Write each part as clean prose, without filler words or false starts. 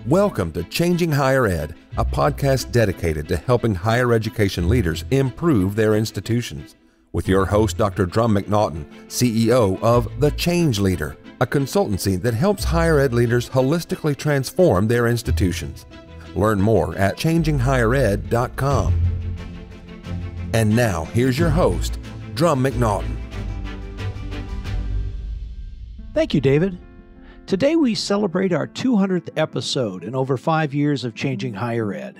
Welcome to Changing Higher Ed, a podcast dedicated to helping higher education leaders improve their institutions. With your host, Dr. Drum McNaughton, CEO of The Change Leader, a consultancy that helps higher ed leaders holistically transform their institutions. Learn more at changinghighered.com. And now, here's your host, Drum McNaughton. Thank you, David. Today we celebrate our 200th episode in over 5 years of Changing Higher Ed.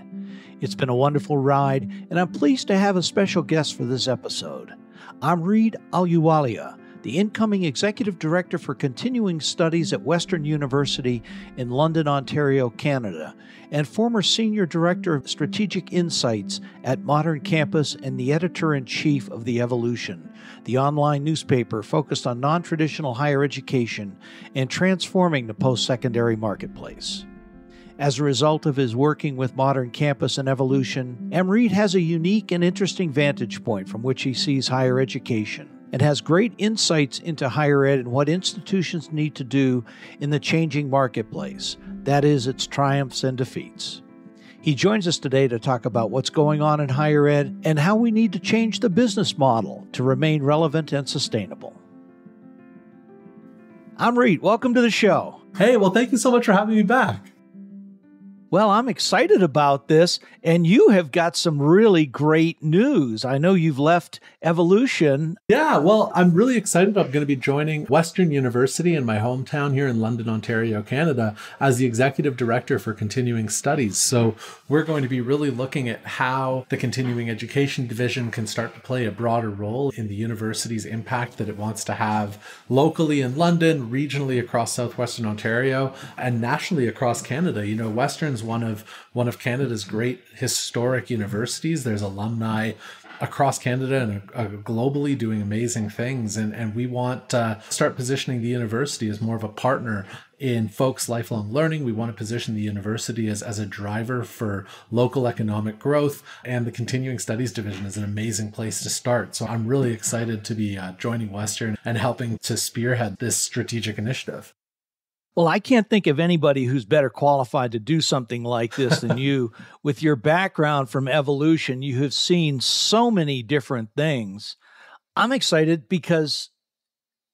It's been a wonderful ride, and I'm pleased to have a special guest for this episode. Amrit Ahluwalia, the incoming Executive Director for Continuing Studies at Western University in London, Ontario, Canada, and former Senior Director of Strategic Insights at Modern Campus and the Editor-in-Chief of The Evolution, the online newspaper focused on non-traditional higher education and transforming the post-secondary marketplace. As a result of his working with Modern Campus and Evolution, Amrit has a unique and interesting vantage point from which he sees higher education and has great insights into higher ed and what institutions need to do in the changing marketplace, that is, its triumphs and defeats. He joins us today to talk about what's going on in higher ed and how we need to change the business model to remain relevant and sustainable. Amrit, welcome to the show. Hey, well, thank you so much for having me back. Well, I'm excited about this, and you have got some really great news. I know you've left Evolution. Yeah, well, I'm really excited. I'm going to be joining Western University in my hometown here in London, Ontario, Canada, as the Executive Director for Continuing Studies. So we're going to be really looking at how the Continuing Education Division can start to play a broader role in the university's impact that it wants to have locally in London, regionally across southwestern Ontario, and nationally across Canada. You know, Western's one of Canada's great historic universities. There's alumni across Canada and globally doing amazing things. And we want to start positioning the university as more of a partner in folks' lifelong learning. We want to position the university as a driver for local economic growth. And the Continuing Studies Division is an amazing place to start. So I'm really excited to be joining Western and helping to spearhead this strategic initiative. Well, I can't think of anybody who's better qualified to do something like this than you. With your background from Evolution, you have seen so many different things. I'm excited because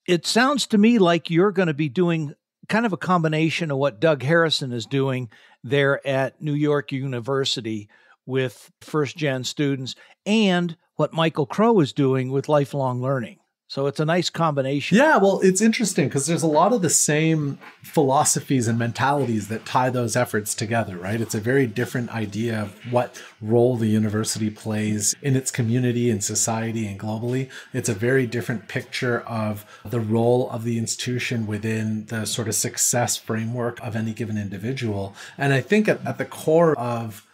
it sounds to me like you're going to be doing kind of a combination of what Doug Harrison is doing there at New York University with first-gen students and what Michael Crow is doing with lifelong learning. So it's a nice combination. Yeah, well, it's interesting because there's a lot of the same philosophies and mentalities that tie those efforts together, right? It's a very different idea of what role the university plays in its community and society and globally. It's a very different picture of the role of the institution within the sort of success framework of any given individual. And I think at the core of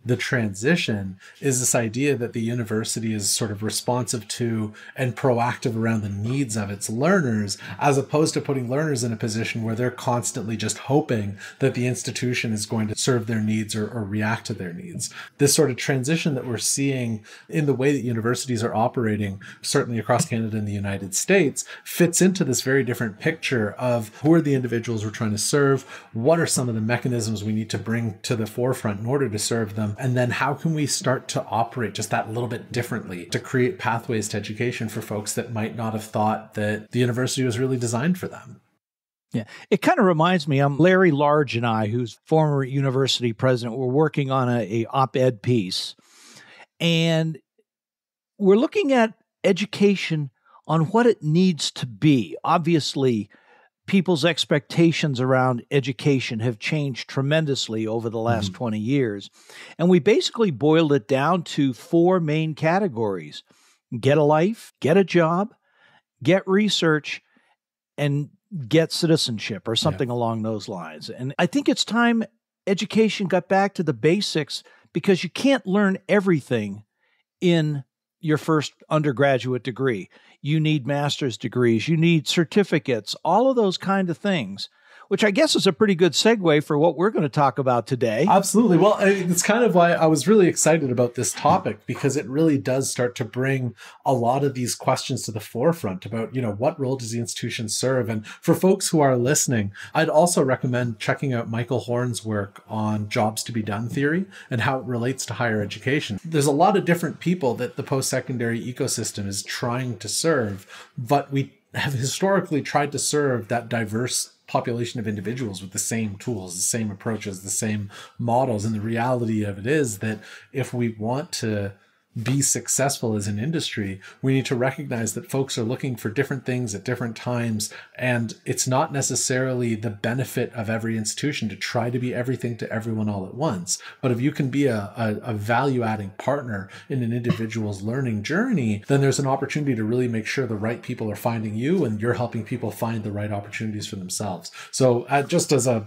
the transition is this idea that the university is sort of responsive to and proactive around the needs of its learners, as opposed to putting learners in a position where they're constantly just hoping that the institution is going to serve their needs or react to their needs. This sort of transition that we're seeing in the way that universities are operating, certainly across Canada and the United States, fits into this very different picture of who are the individuals we're trying to serve, what are some of the mechanisms we need to bring to the forefront in order to serve them, and then how can we start to operate just that little bit differently to create pathways to education for folks that might not have thought that the university was really designed for them. Yeah, it kind of reminds me, Larry Large and I, who's former university president, we're working on a op-ed piece, and we're looking at education on what it needs to be. Obviously, people's expectations around education have changed tremendously over the last 20 years. And we basically boiled it down to 4 main categories: get a life, get a job, get research, and get citizenship, or something along those lines. And I think it's time education got back to the basics, because you can't learn everything in your first undergraduate degree. You need master's degrees, you need certificates, all of those kind of things. which I guess is a pretty good segue for what we're going to talk about today. Absolutely. Well, it's kind of why I was really excited about this topic, because it really does start to bring a lot of these questions to the forefront about, what role does the institution serve? And for folks who are listening, I'd also recommend checking out Michael Horn's work on jobs to be done theory and how it relates to higher education. There's a lot of different people that the post-secondary ecosystem is trying to serve, but we have historically tried to serve that diverse population of individuals with the same tools, the same approaches, the same models. And the reality of it is that if we want to be successful as an industry, we need to recognize that folks are looking for different things at different times. And it's not necessarily the benefit of every institution to try to be everything to everyone all at once. But if you can be a value-adding partner in an individual's learning journey, then there's an opportunity to really make sure the right people are finding you and you're helping people find the right opportunities for themselves. So just as a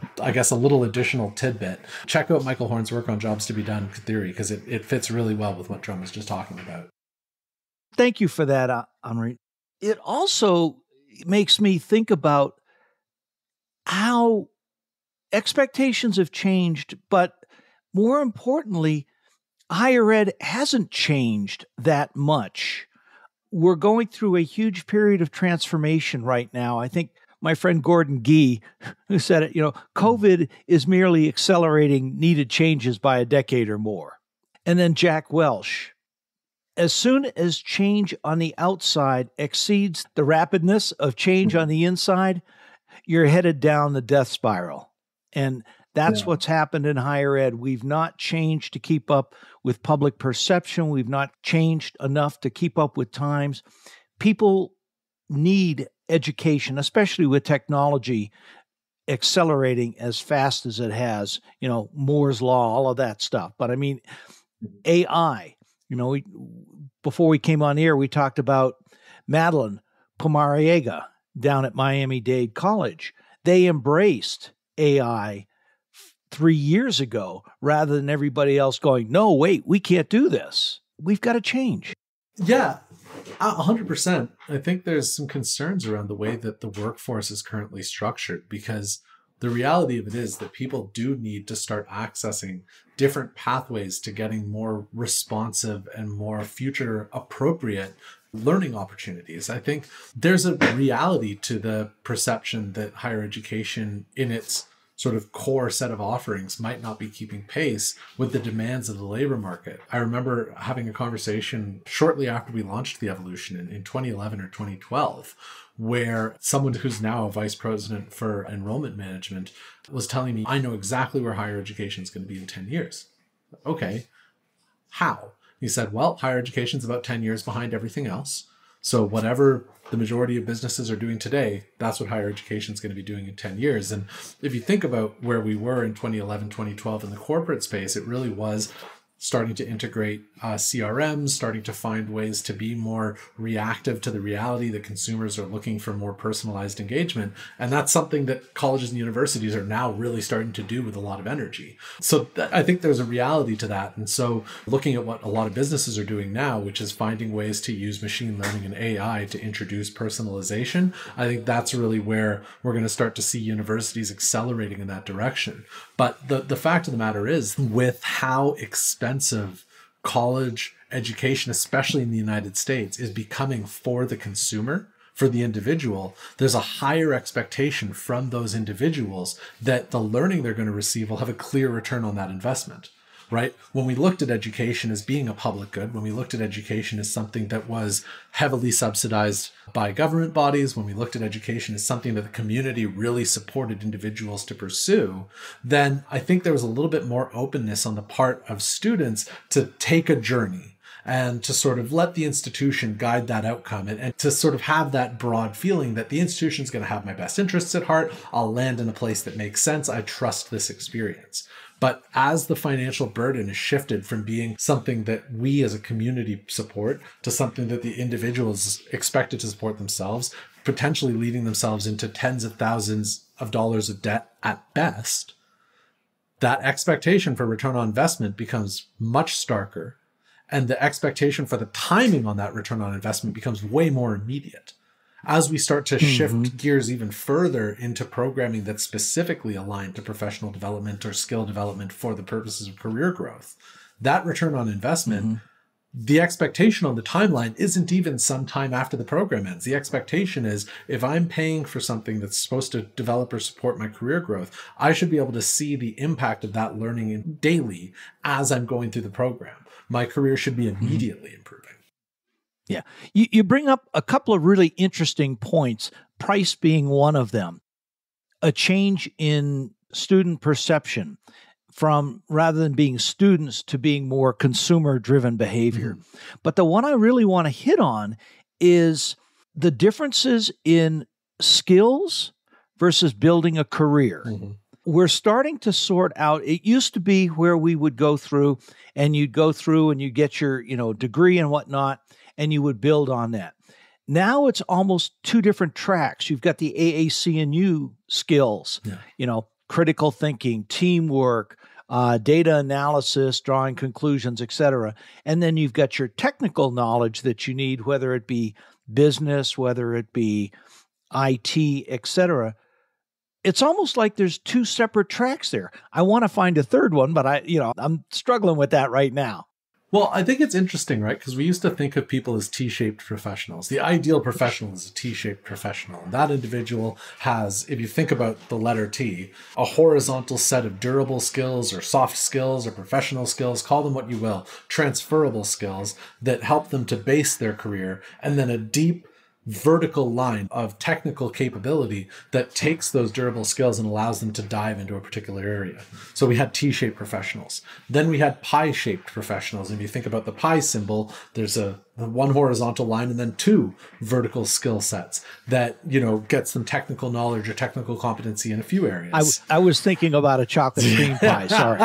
little additional tidbit, check out Michael Horn's work on jobs to be done theory, because it fits really well with what Drum was just talking about. Thank you for that, Amrit. It also makes me think about how expectations have changed, but more importantly, higher ed hasn't changed that much. We're going through a huge period of transformation right now. I think my friend Gordon Gee, who said it, COVID is merely accelerating needed changes by a decade or more. And then Jack Welch, as soon as change on the outside exceeds the rapidness of change on the inside, you're headed down the death spiral. And that's what's happened in higher ed. We've not changed to keep up with public perception. We've not changed enough to keep up with times. People need education, especially with technology accelerating as fast as it has, Moore's Law, all of that stuff. But I mean, AI, before we came on air, we talked about Madeline Pumariega down at Miami-Dade College. They embraced AI 3 years ago rather than everybody else going, no, wait, we can't do this. We've got to change. Yeah, 100%. I think there's some concerns around the way that the workforce is currently structured, because the reality of it is that people do need to start accessing different pathways to getting more responsive and more future appropriate learning opportunities. I think there's a reality to the perception that higher education in its sort of core set of offerings might not be keeping pace with the demands of the labor market. I remember having a conversation shortly after we launched the Evolution in 2011 or 2012, where someone who's now a vice president for enrollment management was telling me, I know exactly where higher education is going to be in 10 years. Okay, how? He said, well, higher education is about 10 years behind everything else. So whatever the majority of businesses are doing today, that's what higher education is going to be doing in 10 years. And if you think about where we were in 2011, 2012 in the corporate space, it really was starting to integrate CRMs, starting to find ways to be more reactive to the reality that consumers are looking for more personalized engagement. And that's something that colleges and universities are now really starting to do with a lot of energy. So I think there's a reality to that. And so looking at what a lot of businesses are doing now, which is finding ways to use machine learning and AI to introduce personalization, I think that's really where we're going to start to see universities accelerating in that direction. But the fact of the matter is, with how expensive college education, especially in the United States, is becoming for the consumer, for the individual, there's a higher expectation from those individuals that the learning they're going to receive will have a clear return on that investment. Right? When we looked at education as being a public good, when we looked at education as something that was heavily subsidized by government bodies, when we looked at education as something that the community really supported individuals to pursue, then I think there was a little bit more openness on the part of students to take a journey and to sort of let the institution guide that outcome and to sort of have that broad feeling that the institution is going to have my best interests at heart. I'll land in a place that makes sense. I trust this experience. But as the financial burden is shifted from being something that we as a community support to something that the individual is expected to support themselves, potentially leading themselves into tens of thousands of dollars of debt at best, that expectation for return on investment becomes much starker. And the expectation for the timing on that return on investment becomes way more immediate. As we start to shift gears even further into programming that's specifically aligned to professional development or skill development for the purposes of career growth, that return on investment, the expectation on the timeline isn't even some time after the program ends. The expectation is if I'm paying for something that's supposed to develop or support my career growth, I should be able to see the impact of that learning daily as I'm going through the program. My career should be immediately improving. Yeah. You bring up a couple of really interesting points, price being one of them. A change in student perception from rather than being students to being more consumer-driven behavior. But the one I really want to hit on is the differences in skills versus building a career. We're starting to sort out. It used to be where we would go through and you'd get your, degree and whatnot, and you would build on that. Now it's almost two different tracks. You've got the AAC&U skills, critical thinking, teamwork, data analysis, drawing conclusions, etc. And then you've got your technical knowledge that you need, whether it be business, whether it be IT, etc. It's almost like there's two separate tracks there. I want to find a third one, but I'm struggling with that right now. Well, I think it's interesting, right? Because we used to think of people as T-shaped professionals. The ideal professional is a T-shaped professional. And that individual has, if you think about the letter T, a horizontal set of durable skills or soft skills or professional skills, call them what you will, transferable skills that help them to base their career, and then a deep vertical line of technical capability that takes those durable skills and allows them to dive into a particular area. So we had T-shaped professionals. Then we had pie-shaped professionals. If you think about the pie symbol, there's a one horizontal line and then two vertical skill sets that, gets them technical knowledge or technical competency in a few areas. I was thinking about a chocolate cream pie, sorry.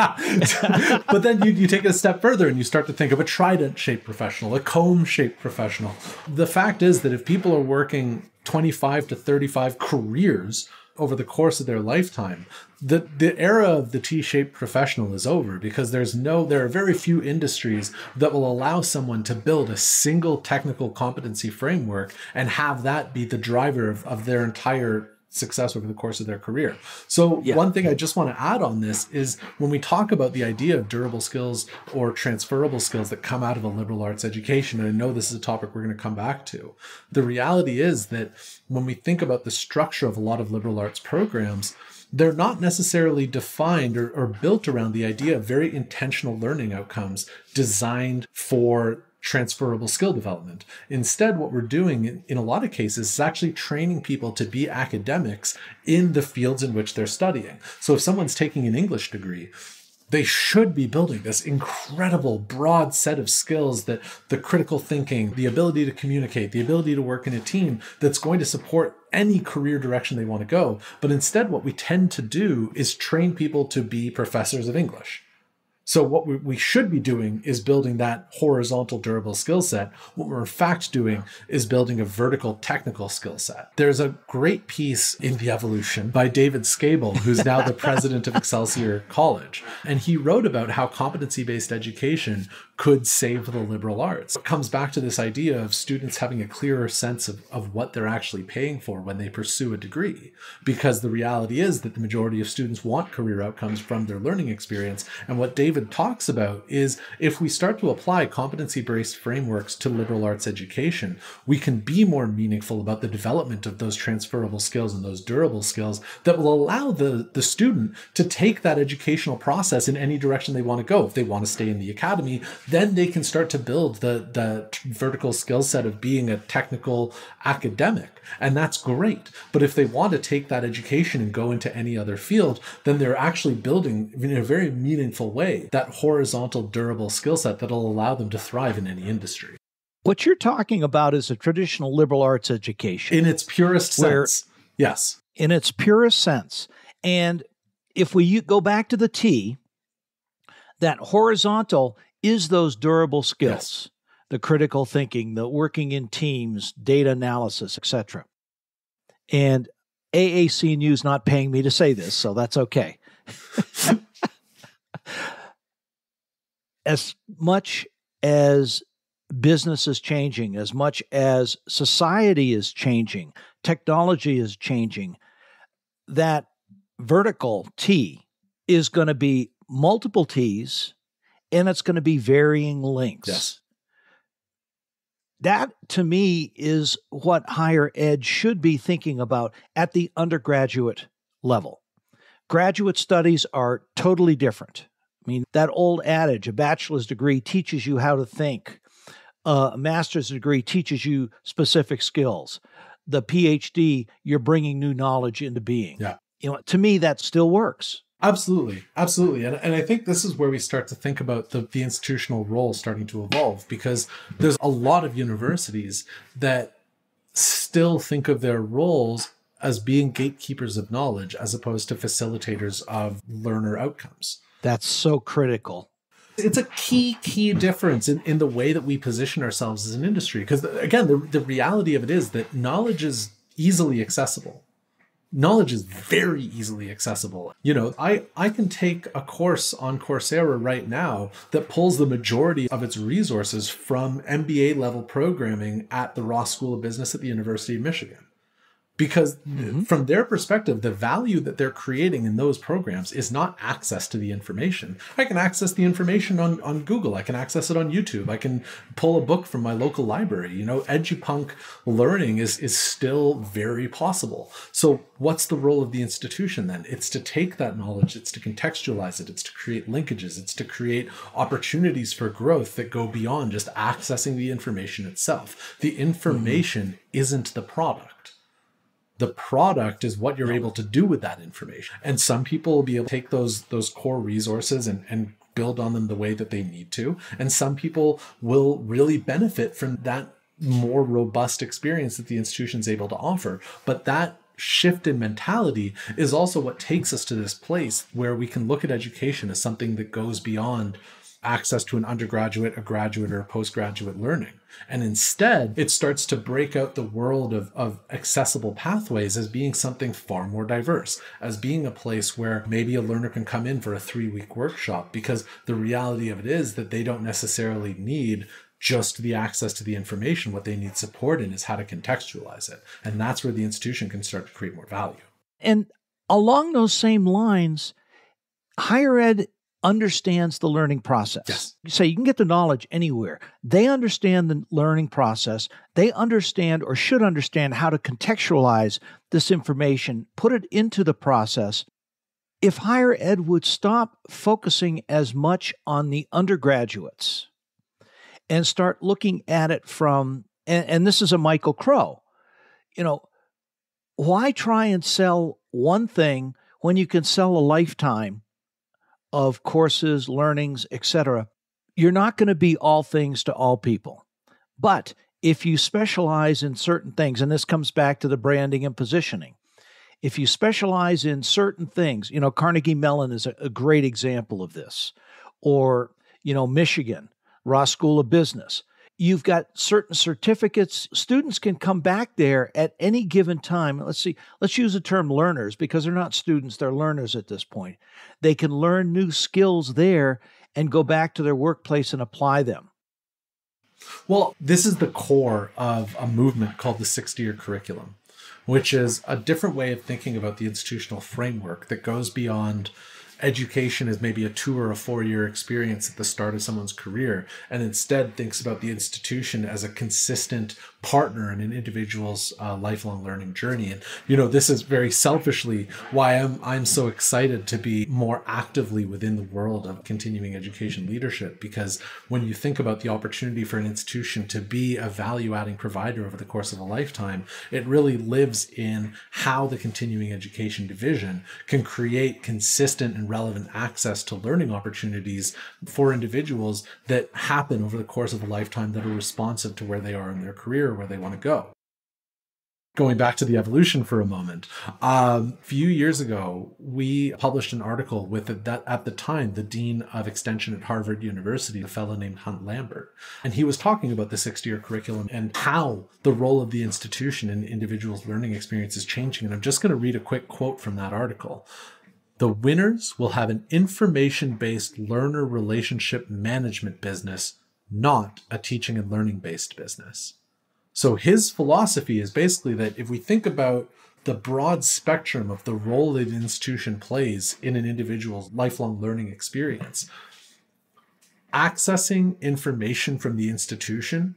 But then you take it a step further and you start to think of a trident-shaped professional, a comb-shaped professional. The fact is that if people are working 25 to 35 careers over the course of their lifetime, the era of the T-shaped professional is over, because there are very few industries that will allow someone to build a single technical competency framework and have that be the driver of their entire success over the course of their career. So one thing I just want to add on this is when we talk about the idea of durable skills or transferable skills that come out of a liberal arts education, and I know this is a topic we're going to come back to, the reality is that when we think about the structure of a lot of liberal arts programs, they're not necessarily defined or built around the idea of very intentional learning outcomes designed for transferable skill development. Instead, what we're doing in a lot of cases is actually training people to be academics in the fields in which they're studying. So if someone's taking an English degree, they should be building this incredible broad set of skills, that the critical thinking, the ability to communicate, the ability to work in a team, that's going to support any career direction they want to go. But instead, what we tend to do is train people to be professors of English. So what we should be doing is building that horizontal durable skill set. What we're in fact doing is building a vertical technical skill set. There's a great piece in The Evolution by David Scable, who's now the president of Excelsior College. And he wrote about how competency-based education could save the liberal arts. It comes back to this idea of students having a clearer sense of what they're actually paying for when they pursue a degree. Because the reality is that the majority of students want career outcomes from their learning experience. And what David talks about is if we start to apply competency-based frameworks to liberal arts education, we can be more meaningful about the development of those transferable skills and those durable skills that will allow the student to take that educational process in any direction they want to go. If they want to stay in the academy, then they can start to build the vertical skill set of being a technical academic. And that's great. But if they want to take that education and go into any other field, then they're actually building in a very meaningful way that horizontal durable skill set that'll allow them to thrive in any industry. What you're talking about is a traditional liberal arts education. In its purest sense. Yes. In its purest sense. And if we go back to the T, that horizontal is those durable skills. Yes. The critical thinking, the working in teams, data analysis, etc. And AAC&U is not paying me to say this, so that's okay. As much as business is changing, as much as society is changing, technology is changing, that vertical T is going to be multiple T's, and it's going to be varying lengths. Yes. That, to me, is what higher ed should be thinking about at the undergraduate level. Graduate studies are totally different. I mean, that old adage, a bachelor's degree teaches you how to think. A master's degree teaches you specific skills. The PhD, you're bringing new knowledge into being. Yeah. To me, that still works. Absolutely. Absolutely. And I think this is where we start to think about the institutional role starting to evolve, because there's a lot of universities that still think of their roles as being gatekeepers of knowledge as opposed to facilitators of learner outcomes. That's so critical. It's a key difference in the way that we position ourselves as an industry. Because again, the reality of it is that knowledge is easily accessible. Knowledge is very easily accessible. I can take a course on Coursera right now that pulls the majority of its resources from MBA level programming at the Ross School of Business at the University of Michigan. Because from their perspective, the value that they're creating in those programs is not access to the information. I can access the information on Google. I can access it on YouTube. I can pull a book from my local library. Edupunk learning is still very possible. So what's the role of the institution then? It's to take that knowledge, it's to contextualize it, it's to create linkages, it's to create opportunities for growth that go beyond just accessing the information itself. The information isn't the product. The product is what you're able to do with that information. And some people will be able to take those core resources and build on them the way that they need to. And some people will really benefit from that more robust experience that the institution is able to offer. But that shift in mentality is also what takes us to this place where we can look at education as something that goes beyond access to an undergraduate, a graduate, or a postgraduate learning. And instead, it starts to break out the world of accessible pathways as being something far more diverse, as being a place where maybe a learner can come in for a 3-week workshop, because the reality of it is that they don't necessarily need just the access to the information. What they need support in is how to contextualize it. And that's where the institution can start to create more value. And along those same lines, higher ed understands the learning process. Yes. You say you can get the knowledge anywhere. They understand the learning process. They understand, or should understand, how to contextualize this information, put it into the process. If higher ed would stop focusing as much on the undergraduates and start looking at it from, and this is a Michael Crow, why try and sell one thing when you can sell a lifetime of courses, learnings, etc.? You're not going to be all things to all people. But if you specialize in certain things, and this comes back to the branding and positioning, if you specialize in certain things, Carnegie Mellon is a great example of this, or, Michigan, Ross School of Business. You've got certain certificates. Students can come back there at any given time. Let's use the term learners, because they're not students, they're learners at this point. They can learn new skills there and go back to their workplace and apply them. Well, this is the core of a movement called the 6-year curriculum, which is a different way of thinking about the institutional framework that goes beyond education as maybe a 2 or a 4-year experience at the start of someone's career, and instead thinks about the institution as a consistent partner in an individual's lifelong learning journey. And this is very selfishly why I'm so excited to be more actively within the world of continuing education leadership, because when you think about the opportunity for an institution to be a value-adding provider over the course of a lifetime, it really lives in how the continuing education division can create consistent and relevant access to learning opportunities for individuals that happen over the course of a lifetime that are responsive to where they are in their career, where they want to go. Going back to the evolution for a moment, a few years ago, we published an article with at the time, the Dean of Extension at Harvard University, a fellow named Hunt Lambert. And he was talking about the 6-year curriculum and how the role of the institution in individuals' learning experience is changing. And I'm just going to read a quick quote from that article. "The winners will have an information-based learner relationship management business not a teaching and learning based business. So his philosophy is basically that if we think about the broad spectrum of the role that an institution plays in an individual's lifelong learning experience, accessing information from the institution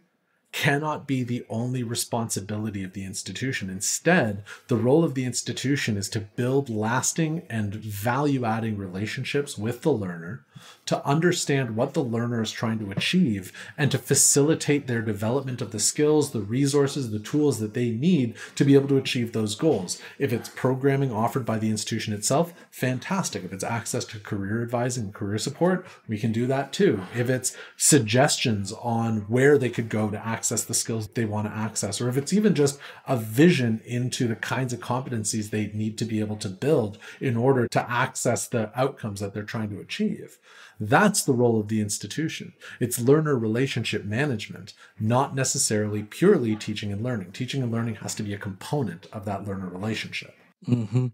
cannot be the only responsibility of the institution. Instead, the role of the institution is to build lasting and value-adding relationships with the learner, to understand what the learner is trying to achieve, and to facilitate their development of the skills, the resources, the tools that they need to be able to achieve those goals. If it's programming offered by the institution itself, fantastic. If it's access to career advising and career support, we can do that too. If it's suggestions on where they could go to access the skills they want to access, or if it's even just a vision into the kinds of competencies they need to be able to build in order to access the outcomes that they're trying to achieve. That's the role of the institution. It's learner relationship management, not necessarily purely teaching and learning. Teaching and learning has to be a component of that learner relationship. Mm-hmm.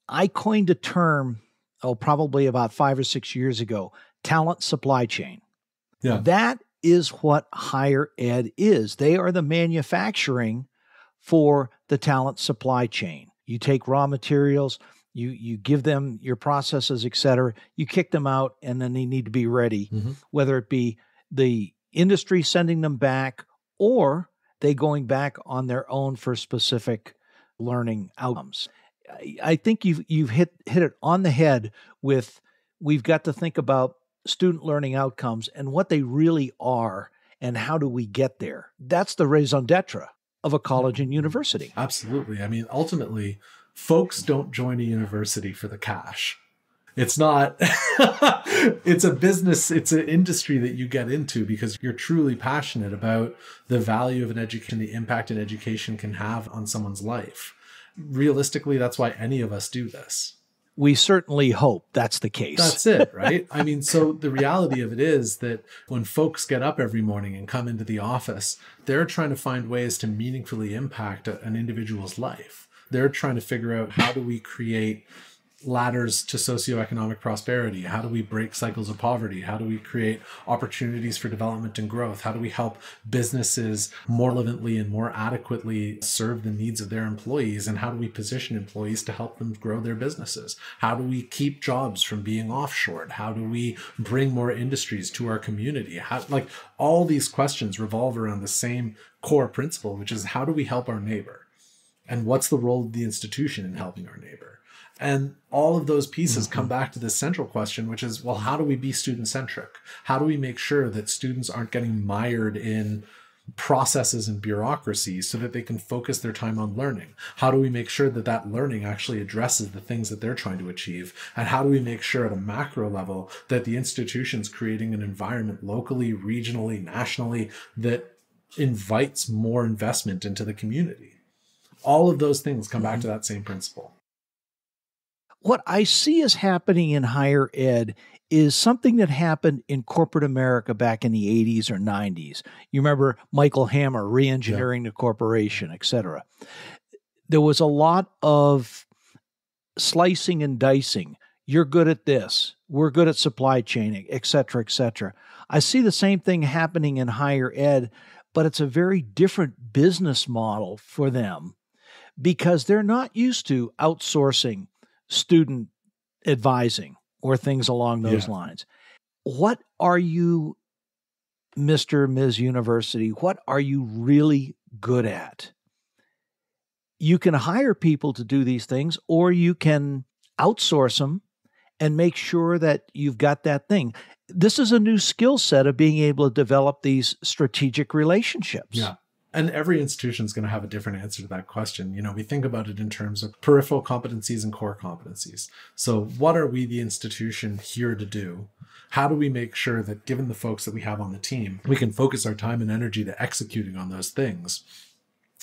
I coined a term, probably about 5 or 6 years ago, talent supply chain. Yeah. That is what higher ed is. They are the manufacturing for the talent supply chain. You take raw materials, you give them your processes, et cetera, you kick them out, and then they need to be ready, whether it be the industry sending them back or they going back on their own for specific learning outcomes. I think you've hit it on the head with, we've got to think about student learning outcomes and what they really are and how do we get there. That's the raison d'etre of a college and university. Absolutely. I mean, ultimately, folks don't join a university for the cash. It's not, it's a business, it's an industry that you get into because you're truly passionate about the value of an education, the impact an education can have on someone's life. Realistically, that's why any of us do this. We certainly hope that's the case. That's it, right? I mean, so the reality of it is that when folks get up every morning and come into the office, they're trying to find ways to meaningfully impact an individual's life. They're trying to figure out, how do we create ladders to socioeconomic prosperity? How do we break cycles of poverty? How do we create opportunities for development and growth? How do we help businesses more relevantly and more adequately serve the needs of their employees? And how do we position employees to help them grow their businesses? How do we keep jobs from being offshored? How do we bring more industries to our community? Like all these questions revolve around the same core principle, which is, how do we help our neighbor? And what's the role of the institution in helping our neighbor? And all of those pieces come back to this central question, which is, well, how do we be student-centric? How do we make sure that students aren't getting mired in processes and bureaucracies so that they can focus their time on learning? How do we make sure that that learning actually addresses the things that they're trying to achieve? And how do we make sure at a macro level that the institution's creating an environment locally, regionally, nationally that invites more investment into the community? All of those things come back to that same principle. What I see is happening in higher ed is something that happened in corporate America back in the 80s or 90s. You remember Michael Hammer re-engineering the corporation, et cetera. There was a lot of slicing and dicing. You're good at this. We're good at supply chain, et cetera, et cetera. I see the same thing happening in higher ed, but it's a very different business model for them because they're not used to outsourcing student advising or things along those lines. What are you, Mr. Ms. University, what are you really good at? You can hire people to do these things, or you can outsource them and make sure that you've got that thing. This is a new skill set of being able to develop these strategic relationships. Yeah. And every institution is going to have a different answer to that question. You know, we think about it in terms of peripheral competencies and core competencies. So what are we, the institution, here to do? How do we make sure that given the folks that we have on the team, we can focus our time and energy to executing on those things?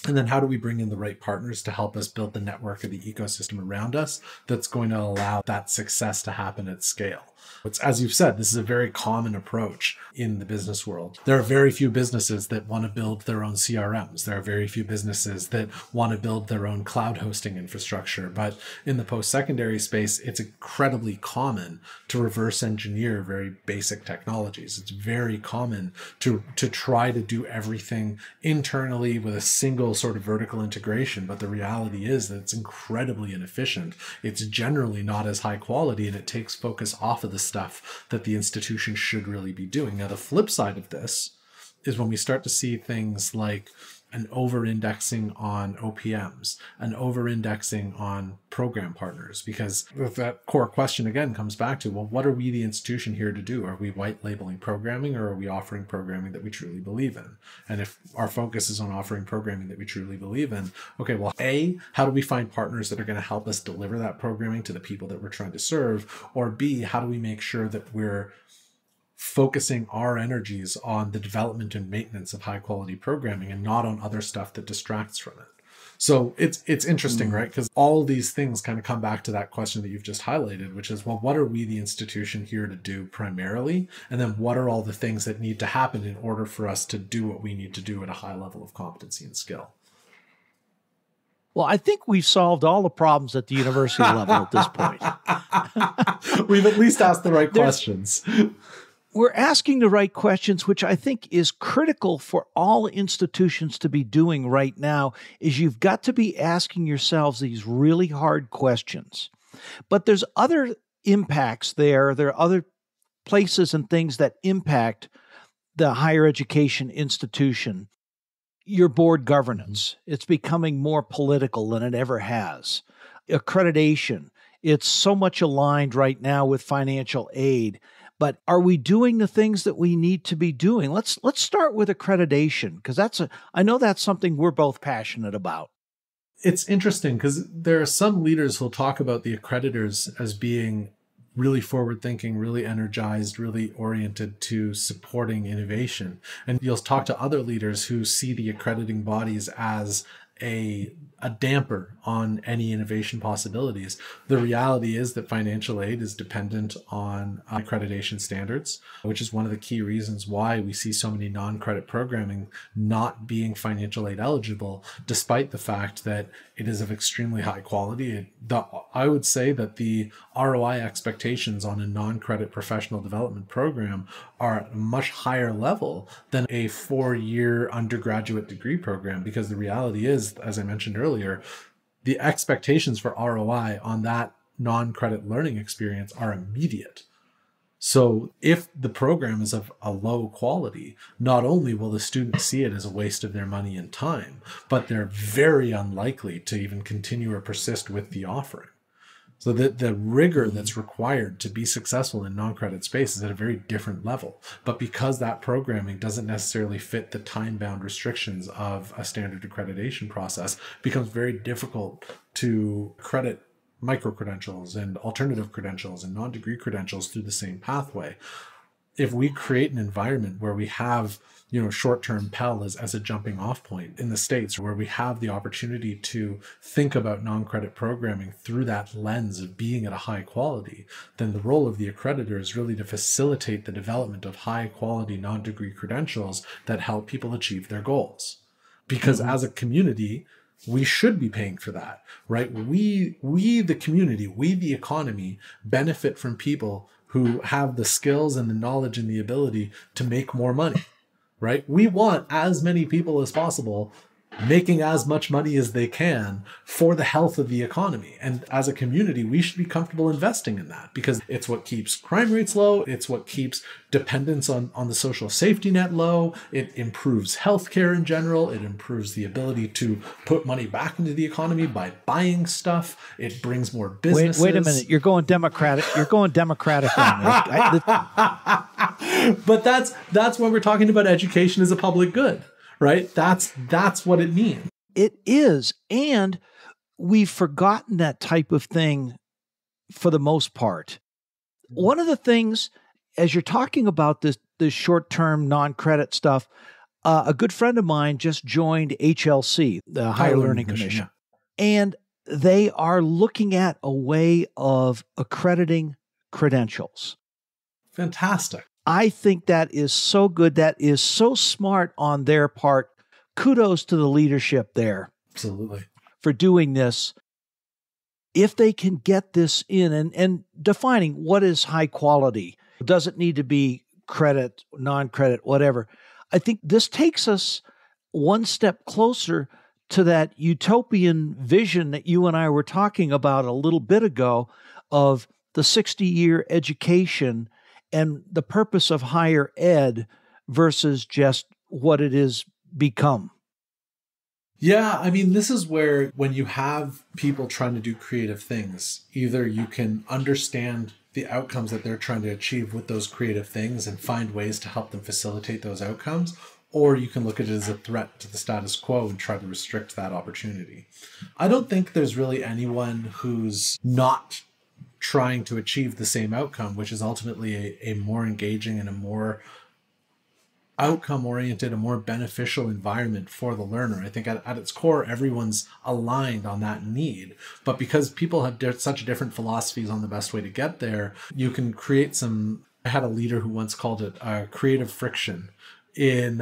And then how do we bring in the right partners to help us build the network of the ecosystem around us that's going to allow that success to happen at scale? It's, as you've said, this is a very common approach in the business world. There are very few businesses that want to build their own CRMs. There are very few businesses that want to build their own cloud hosting infrastructure. But in the post-secondary space, it's incredibly common to reverse engineer very basic technologies. It's very common to try to do everything internally with a single sort of vertical integration. But the reality is that it's incredibly inefficient. It's generally not as high quality, and it takes focus off of the stuff that the institution should really be doing. Now, the flip side of this is when we start to see things like an over-indexing on OPMs, an over-indexing on program partners, because that core question again comes back to, well, what are we, the institution, here to do? Are we white labeling programming, or are we offering programming that we truly believe in? And if our focus is on offering programming that we truly believe in, okay, well, A, how do we find partners that are going to help us deliver that programming to the people that we're trying to serve? Or B, how do we make sure that we're focusing our energies on the development and maintenance of high quality programming and not on other stuff that distracts from it? So it's interesting, right? Because all these things kind of come back to that question that you've just highlighted, which is, well, what are we, the institution, here to do primarily? And then what are all the things that need to happen in order for us to do what we need to do at a high level of competency and skill? Well, I think we've solved all the problems at the university level at this point. We've at least asked the right questions. We're asking the right questions, which I think is critical for all institutions to be doing right now, is you've got to be asking yourselves these really hard questions. But there's other impacts there. There are other places and things that impact the higher education institution. Your board governance, it's becoming more political than it ever has. Accreditation, it's so much aligned right now with financial aid. But are we doing the things that we need to be doing? Let's start with accreditation, because I know that's something we're both passionate about. It's interesting because there are some leaders who'll talk about the accreditors as being really forward-thinking, really energized, really oriented to supporting innovation. And you'll talk to other leaders who see the accrediting bodies as a damper on any innovation possibilities. The reality is that financial aid is dependent on accreditation standards, which is one of the key reasons why we see so many non-credit programming not being financial aid eligible, despite the fact that it is of extremely high quality. I would say that the ROI expectations on a non-credit professional development program are at a much higher level than a 4-year undergraduate degree program, because the reality is, as I mentioned earlier, the expectations for ROI on that non-credit learning experience are immediate. So if the program is of a low quality, not only will the student see it as a waste of their money and time, but they're very unlikely to even continue or persist with the offering. So the rigor that's required to be successful in non-credit space is at a very different level. But because that programming doesn't necessarily fit the time-bound restrictions of a standard accreditation process, it becomes very difficult to credit micro-credentials and alternative credentials and non-degree credentials through the same pathway. If we create an environment where we have, short-term Pell as a jumping off point in the States, where we have the opportunity to think about non-credit programming through that lens of being at a high quality, then the role of the accreditor is really to facilitate the development of high quality non-degree credentials that help people achieve their goals. Because as a community, we should be paying for that, right? We, the community, we, the economy, benefit from people who have the skills and the knowledge and the ability to make more money, right? We want as many people as possible making as much money as they can for the health of the economy. And as a community, we should be comfortable investing in that, because it's what keeps crime rates low. It's what keeps dependence on the social safety net low. It improves healthcare in general. It improves the ability to put money back into the economy by buying stuff. It brings more businesses. Wait a minute. You're going Democratic. You're going Democratic on this. But that's when we're talking about education as a public good. Right? That's what it means. It is. And we've forgotten that type of thing for the most part. One of the things, as you're talking about this short-term non-credit stuff, A good friend of mine just joined HLC, the Higher Learning Commission, and they are looking at a way of accrediting credentials. Fantastic. I think that is so good. That is so smart on their part. Kudos to the leadership there. Absolutely. For doing this. If they can get this in and defining what is high quality, does it need to be credit, non-credit, whatever. I think this takes us one step closer to that utopian vision that you and I were talking about a little bit ago of the 60-year education and the purpose of higher ed versus just what it is become. Yeah, I mean, this is where when you have people trying to do creative things, either you can understand the outcomes that they're trying to achieve with those creative things and find ways to help them facilitate those outcomes, or you can look at it as a threat to the status quo and try to restrict that opportunity. I don't think there's really anyone who's not trying to achieve the same outcome, which is ultimately a more engaging and a more outcome-oriented, a more beneficial environment for the learner. I think at its core, everyone's aligned on that need. But because people have such different philosophies on the best way to get there, you can create some... I had a leader who once called it creative friction in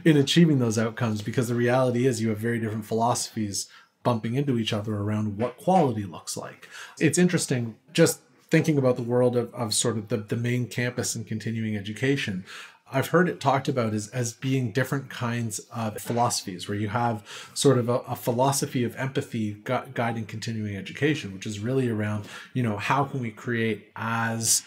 in achieving those outcomes, because the reality is you have very different philosophies bumping into each other around what quality looks like. It's interesting just thinking about the world of sort of the main campus and continuing education. I've heard it talked about as being different kinds of philosophies, where you have sort of a philosophy of empathy guiding continuing education, which is really around, how can we create as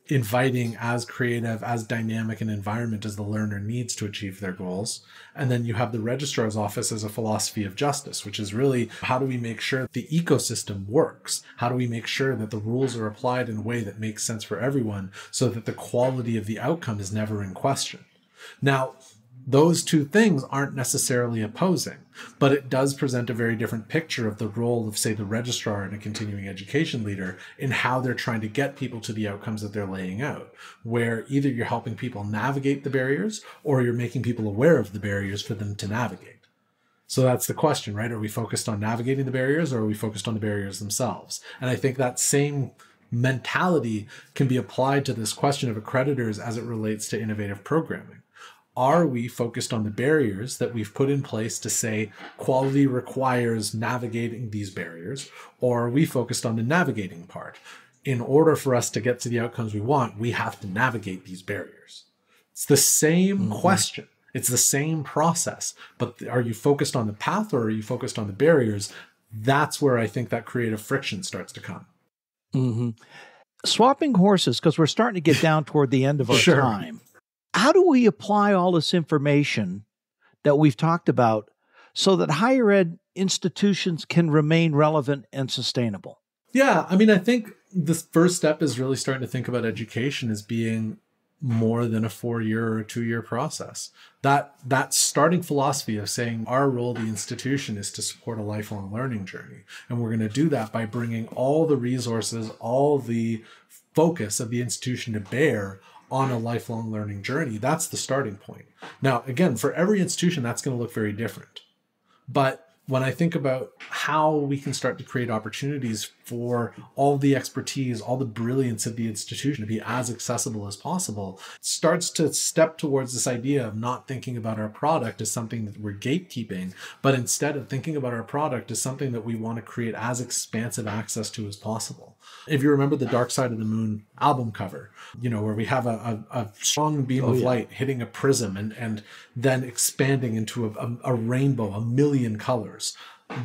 inviting, as creative, as dynamic an environment as the learner needs to achieve their goals. And then you have the registrar's office as a philosophy of justice, which is really, how do we make sure the ecosystem works? How do we make sure that the rules are applied in a way that makes sense for everyone so that the quality of the outcome is never in question? Now, those two things aren't necessarily opposing, but it does present a very different picture of the role of, say, the registrar and a continuing education leader in how they're trying to get people to the outcomes that they're laying out, where either you're helping people navigate the barriers or you're making people aware of the barriers for them to navigate. So that's the question, right? Are we focused on navigating the barriers, or are we focused on the barriers themselves? And I think that same mentality can be applied to this question of accreditors as it relates to innovative programming. Are we focused on the barriers that we've put in place to say quality requires navigating these barriers, or are we focused on the navigating part? In order for us to get to the outcomes we want, we have to navigate these barriers. It's the same question. It's the same process, but are you focused on the path, or are you focused on the barriers? That's where I think that creative friction starts to come. Mm-hmm. Swapping horses, because we're starting to get down toward the end of our time. How do we apply all this information that we've talked about so that higher ed institutions can remain relevant and sustainable? Yeah, I mean, I think the first step is really starting to think about education as being more than a 4-year or a 2-year process. That starting philosophy of saying our role, the institution, is to support a lifelong learning journey. And we're going to do that by bringing all the resources, all the focus of the institution to bear on a lifelong learning journey. That's the starting point. Now, again, for every institution, that's going to look very different. But when I think about how we can start to create opportunities for all the expertise, all the brilliance of the institution to be as accessible as possible, it starts to step towards this idea of not thinking about our product as something that we're gatekeeping, but instead of thinking about our product as something that we want to create as expansive access to as possible. If you remember the Dark Side of the Moon album cover, where we have a strong beam of light hitting a prism and then expanding into a rainbow, a million colors.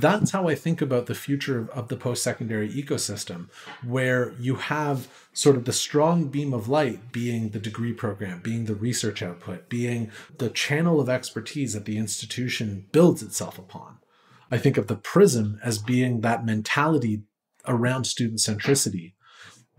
That's how I think about the future of the post-secondary ecosystem, where you have sort of the strong beam of light being the degree program, being the research output, being the channel of expertise that the institution builds itself upon. I think of the prism as being that mentality around student centricity.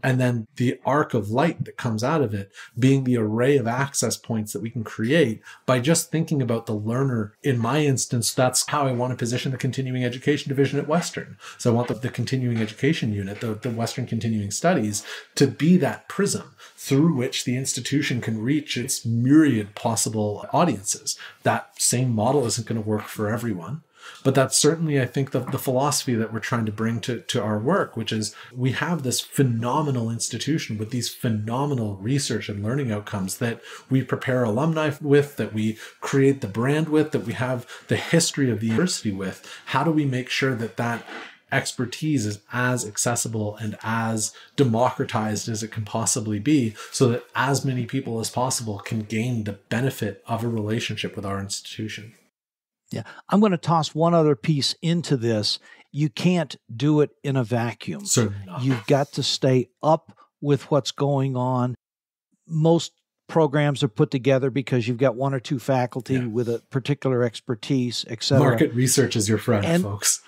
And then the arc of light that comes out of it being the array of access points that we can create by just thinking about the learner. In my instance, that's how I want to position the continuing education division at Western. So I want the continuing education unit, the Western Continuing Studies, to be that prism through which the institution can reach its myriad possible audiences. That same model isn't going to work for everyone. But that's certainly, I think, the philosophy that we're trying to bring to our work, which is we have this phenomenal institution with these phenomenal research and learning outcomes that we prepare alumni with, that we create the brand with, that we have the history of the university with. How do we make sure that that expertise is as accessible and as democratized as it can possibly be, so that as many people as possible can gain the benefit of a relationship with our institution? Yeah, I'm going to toss one other piece into this. You can't do it in a vacuum. Certainly not. You've got to stay up with what's going on. Most programs are put together because you've got one or two faculty with a particular expertise, et cetera. Market research is your friend, folks.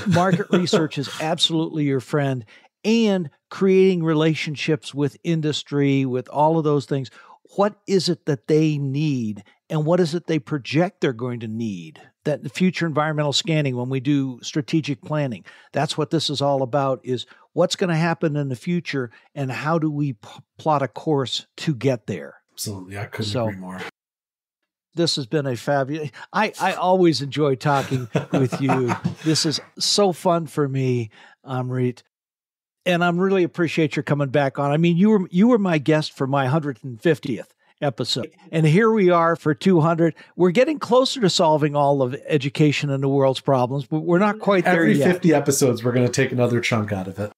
Market research is absolutely your friend, and creating relationships with industry, with all of those things. What is it that they need, and what is it they project they're going to need? That the future environmental scanning, when we do strategic planning, that's what this is all about, is what's going to happen in the future and how do we plot a course to get there? Absolutely. I couldn't agree more. This has been a fabulous, I always enjoy talking with you. This is so fun for me, Amrit. And I really appreciate your coming back on. I mean, you were my guest for my 150th episode. And here we are for 200. We're getting closer to solving all of education and the world's problems, but we're not quite there yet. Every 50 episodes, we're going to take another chunk out of it.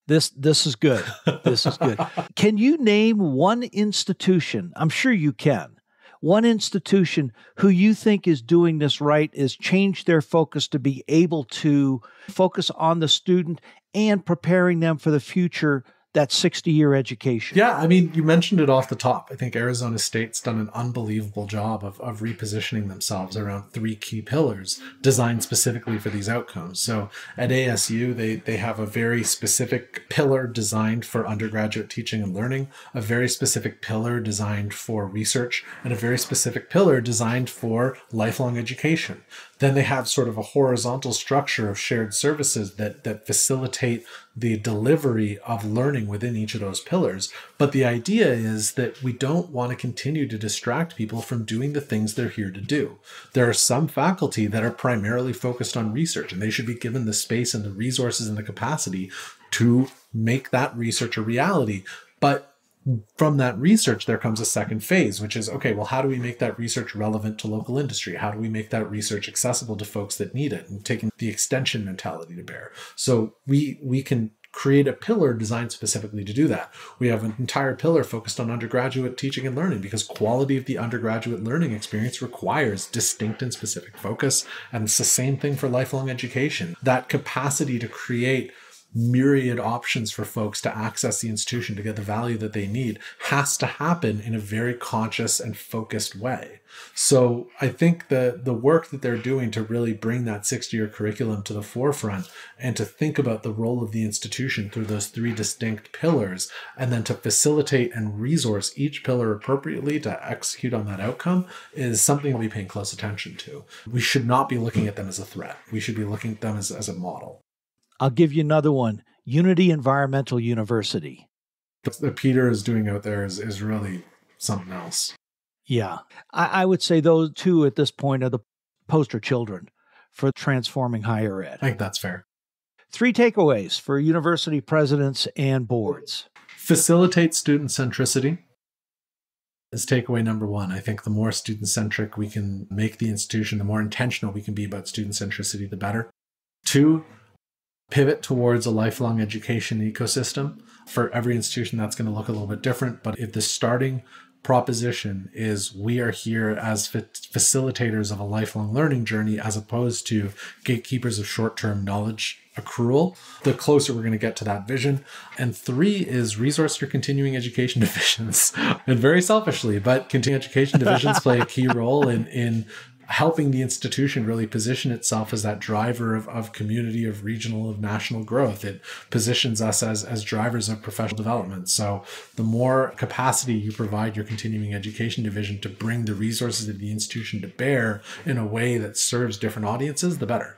This is good. This is good. Can you name one institution? I'm sure you can. One institution who you think is doing this right, is changed their focus to be able to focus on the student and preparing them for the future, that 60-year education. Yeah, I mean, you mentioned it off the top. I think Arizona State's done an unbelievable job of repositioning themselves around three key pillars designed specifically for these outcomes. So at ASU, they have a very specific pillar designed for undergraduate teaching and learning, a very specific pillar designed for research, and a very specific pillar designed for lifelong education. Then they have sort of a horizontal structure of shared services that facilitate the delivery of learning within each of those pillars. But the idea is that we don't want to continue to distract people from doing the things they're here to do. There are some faculty that are primarily focused on research, and they should be given the space and the resources and the capacity to make that research a reality. But from that research, there comes a second phase, which is, okay, well, how do we make that research relevant to local industry? How do we make that research accessible to folks that need it, and taking the extension mentality to bear? So we can create a pillar designed specifically to do that. We have an entire pillar focused on undergraduate teaching and learning, because quality of the undergraduate learning experience requires distinct and specific focus. And it's the same thing for lifelong education. That capacity to create myriad options for folks to access the institution to get the value that they need has to happen in a very conscious and focused way. So I think the work that they're doing to really bring that 60-year curriculum to the forefront, and to think about the role of the institution through those three distinct pillars, and then to facilitate and resource each pillar appropriately to execute on that outcome, is something we'll be paying close attention to. We should not be looking at them as a threat. We should be looking at them as a model. I'll give you another one. Unity Environmental University. What Peter is doing out there is really something else. Yeah. I would say those two at this point are the poster children for transforming higher ed. I think that's fair. 3 takeaways for university presidents and boards. Facilitate student centricity is takeaway number 1. I think the more student-centric we can make the institution, the more intentional we can be about student centricity, the better. 2, pivot towards a lifelong education ecosystem. For every institution, that's going to look a little bit different. But if the starting proposition is we are here as facilitators of a lifelong learning journey, as opposed to gatekeepers of short-term knowledge accrual, the closer we're going to get to that vision. And 3 is resource your continuing education divisions. And very selfishly, but continuing education divisions play a key role in helping the institution really position itself as that driver of community, of regional, of national growth. It positions us as drivers of professional development. So the more capacity you provide your continuing education division to bring the resources of the institution to bear in a way that serves different audiences, the better.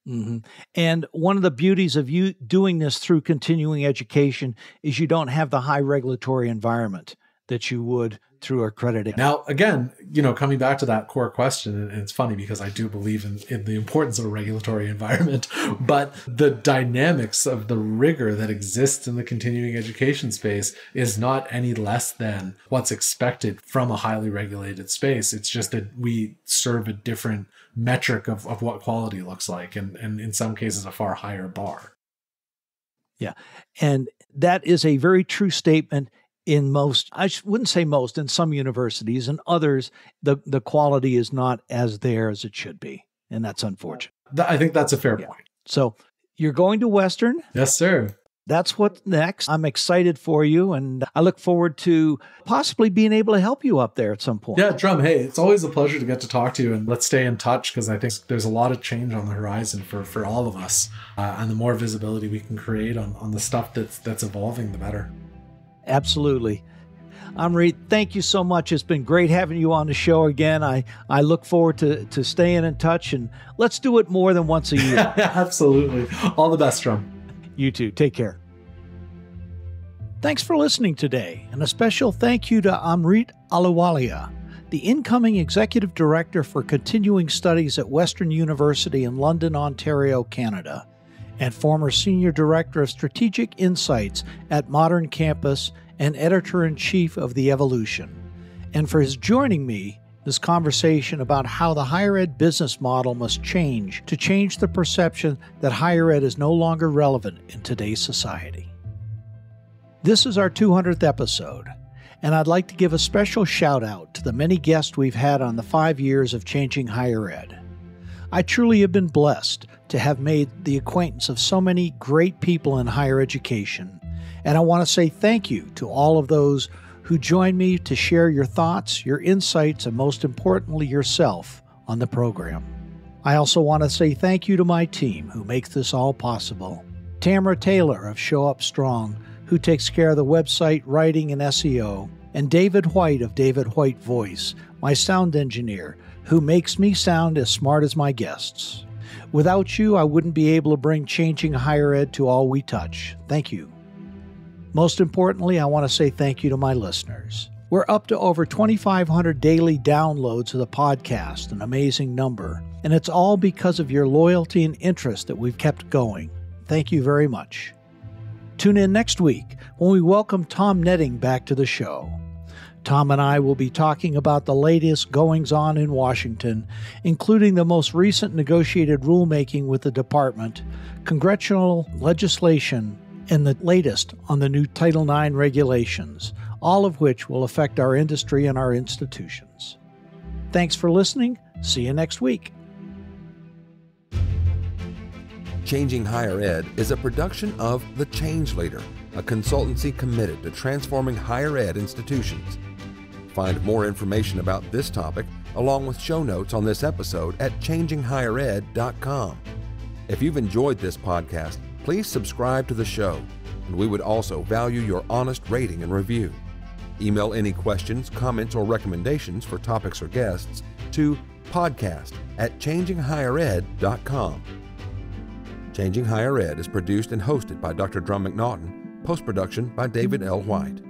Mm-hmm. And one of the beauties of you doing this through continuing education is you don't have the high regulatory environment that you would through accreditation. Now, again, coming back to that core question, and it's funny because I do believe in the importance of a regulatory environment, but the dynamics of the rigor that exists in the continuing education space is not any less than what's expected from a highly regulated space. It's just that we serve a different metric of what quality looks like, and in some cases, a far higher bar. Yeah. And that is a very true statement. In most, I wouldn't say most, in some universities, and others, the quality is not as there as it should be. And that's unfortunate. I think that's a fair point. So you're going to Western. Yes, sir. That's what's next. I'm excited for you, and I look forward to possibly being able to help you up there at some point. Yeah, Drum, hey, it's always a pleasure to get to talk to you, and let's stay in touch because I think there's a lot of change on the horizon for all of us. And the more visibility we can create on the stuff that's evolving, the better. Absolutely. Amrit, thank you so much. It's been great having you on the show again. I look forward to staying in touch, and let's do it more than once a year. Absolutely. All the best, Drum. You too. Take care. Thanks for listening today, and a special thank you to Amrit Ahluwalia, the incoming Executive Director for Continuing Studies at Western University in London, Ontario, Canada, and former Senior Director of Strategic Insights at Modern Campus and Editor-in-Chief of The Evolution, and for his joining me this conversation about how the higher ed business model must change to change the perception that higher ed is no longer relevant in today's society. This is our 200th episode, and I'd like to give a special shout out to the many guests we've had on the 5 years of changing higher ed. I truly have been blessed to have made the acquaintance of so many great people in higher education, and I want to say thank you to all of those who joined me to share your thoughts, your insights, and most importantly, yourself on the program. I also want to say thank you to my team who makes this all possible. Tamara Taylor of Show Up Strong, who takes care of the website writing and SEO, and David White of David White Voice, my sound engineer, who makes me sound as smart as my guests. Without you, I wouldn't be able to bring changing higher ed to all we touch. Thank you. Most importantly, I want to say thank you to my listeners. We're up to over 2,500 daily downloads of the podcast, an amazing number, and it's all because of your loyalty and interest that we've kept going. Thank you very much. Tune in next week when we welcome Tom Netting back to the show. Tom and I will be talking about the latest goings-on in Washington, including the most recent negotiated rulemaking with the department, congressional legislation, and the latest on the new Title IX regulations, all of which will affect our industry and our institutions. Thanks for listening. See you next week. Changing Higher Ed is a production of The Change Leader, a consultancy committed to transforming higher ed institutions. Find more information about this topic, along with show notes on this episode at changinghighered.com. If you've enjoyed this podcast, please subscribe to the show, and we would also value your honest rating and review. Email any questions, comments, or recommendations for topics or guests to podcast@changinghighered.com. Changing Higher Ed is produced and hosted by Dr. Drum McNaughton, post-production by David L. White.